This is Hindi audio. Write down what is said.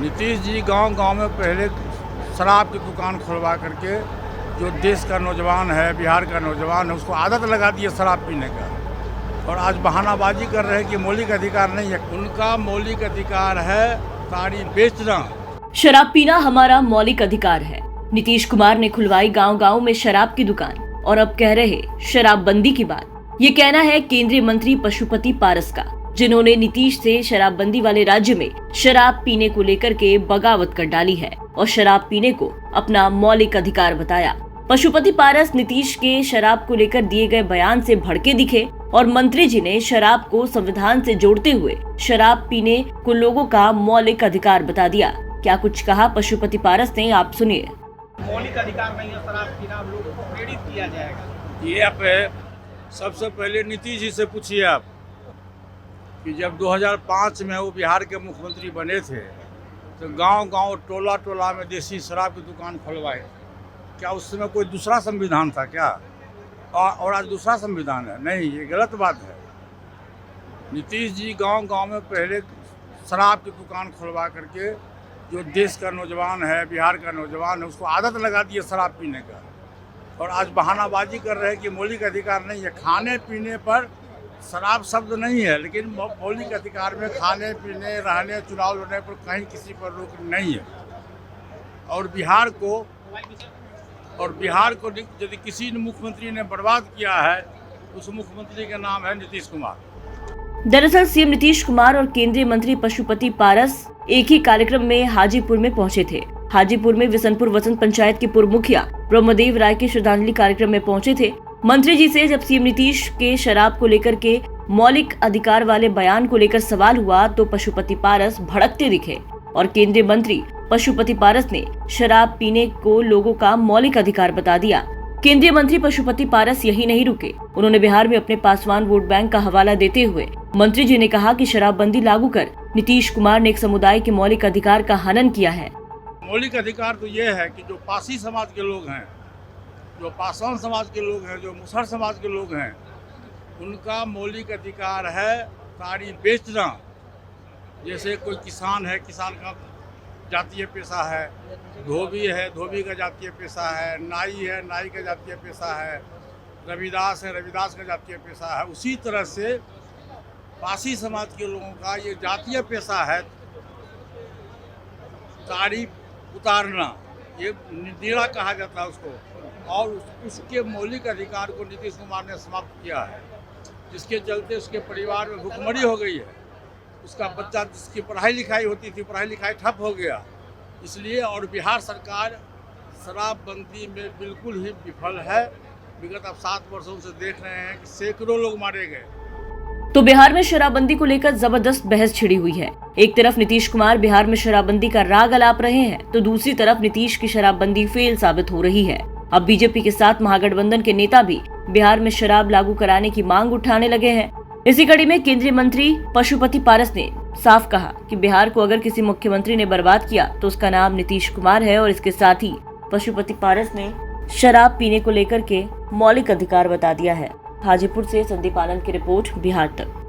नीतीश जी गांव-गांव में पहले शराब की दुकान खुलवा करके जो देश का नौजवान है, बिहार का नौजवान है, उसको आदत लगा दी है शराब पीने का। और आज बहानाबाजी कर रहे हैं कि मौलिक अधिकार नहीं है। उनका मौलिक अधिकार है ताड़ी बेचना। शराब पीना हमारा मौलिक अधिकार है। नीतीश कुमार ने खुलवाई गांव-गांव में शराब की दुकान और अब कह रहे शराबबंदी की बात। ये कहना है केंद्रीय मंत्री पशुपति पारस का, जिन्होंने नीतीश से शराबबंदी वाले राज्य में शराब पीने को लेकर के बगावत कर डाली है और शराब पीने को अपना मौलिक अधिकार बताया। पशुपति पारस नीतीश के शराब को लेकर दिए गए बयान से भड़के दिखे और मंत्री जी ने शराब को संविधान से जोड़ते हुए शराब पीने को लोगों का मौलिक अधिकार बता दिया। क्या कुछ कहा पशुपति पारस ने, आप सुनिए। मौलिक अधिकार नहीं है शराब पीना, आप लोगों को प्रेरित किया जाएगा। ये आप सबसे पहले नीतीश जी से पूछिए आप कि जब 2005 में वो बिहार के मुख्यमंत्री बने थे तो गांव-गांव, टोला-टोला में देसी शराब की दुकान खुलवाए। क्या उस समय कोई दूसरा संविधान था क्या? और आज दूसरा संविधान है? नहीं, ये गलत बात है। नीतीश जी गांव-गांव में पहले शराब की दुकान खुलवा करके जो देश का नौजवान है, बिहार का नौजवान है, उसको आदत लगा दी है शराब पीने का। और आज बहानाबाजी कर रहे हैं कि मौलिक अधिकार नहीं है। खाने पीने पर शराब शब्द नहीं है, लेकिन मौलिक अधिकार में खाने पीने, रहने, चुनाव लड़ने पर कहीं किसी पर रोक नहीं है। और बिहार को यदि किसी मुख्यमंत्री ने बर्बाद किया है, उस मुख्यमंत्री का नाम है नीतीश कुमार। दरअसल सीएम नीतीश कुमार और केंद्रीय मंत्री पशुपति पारस एक ही कार्यक्रम में हाजीपुर में पहुंचे थे। हाजीपुर में विशनपुर वसंत पंचायत के पूर्व मुखिया ब्रह्मदेव राय के श्रद्धांजलि कार्यक्रम में पहुंचे थे। मंत्री जी से जब सीएम नीतीश के शराब को लेकर के मौलिक अधिकार वाले बयान को लेकर सवाल हुआ तो पशुपति पारस भड़कते दिखे और केंद्रीय मंत्री पशुपति पारस ने शराब पीने को लोगों का मौलिक अधिकार बता दिया। केंद्रीय मंत्री पशुपति पारस यही नहीं रुके, उन्होंने बिहार में अपने पासवान वोट बैंक का हवाला देते हुए मंत्री जी ने कहा कि शराबबंदी लागू कर नीतीश कुमार ने एक समुदाय के मौलिक अधिकार का हनन किया है। मौलिक अधिकार तो ये है कि जो पासी समाज के लोग हैं, जो पासवान समाज के लोग हैं, जो मुसहर समाज के लोग हैं, उनका मौलिक अधिकार है ताड़ी बेचना। जैसे कोई किसान है, किसान का जातीय पेशा है, धोबी है, धोबी का जातीय पेशा है, नाई है, नाई का जातीय पेशा है, रविदास है, रविदास का जातीय पेशा है। उसी तरह से पासी समाज के लोगों का ये जातीय पेशा है ताड़ी उतारना, ये निडीरा कहा जाता है उसको। और उसके मौलिक अधिकार को नीतीश कुमार ने समाप्त किया है, जिसके चलते उसके परिवार में भुखमरी हो गई है। उसका बच्चा जिसकी पढ़ाई लिखाई होती थी, पढ़ाई लिखाई ठप हो गया। इसलिए और बिहार सरकार शराबबंदी में बिल्कुल ही विफल है। विगत अब 7 वर्षों से देख रहे हैं कि सैकड़ों लोग मारे गए। तो बिहार में शराबबंदी को लेकर जबरदस्त बहस छिड़ी हुई है। एक तरफ नीतीश कुमार बिहार में शराबबंदी का राग अलाप रहे हैं तो दूसरी तरफ नीतीश की शराबबंदी फेल साबित हो रही है। अब बीजेपी के साथ महागठबंधन के नेता भी बिहार में शराब लागू कराने की मांग उठाने लगे हैं। इसी कड़ी में केंद्रीय मंत्री पशुपति पारस ने साफ कहा कि बिहार को अगर किसी मुख्यमंत्री ने बर्बाद किया तो उसका नाम नीतीश कुमार है। और इसके साथ ही पशुपति पारस ने शराब पीने को लेकर के मौलिक अधिकार बता दिया है। हाजीपुर से संदीप आनंद की रिपोर्ट, बिहार तक।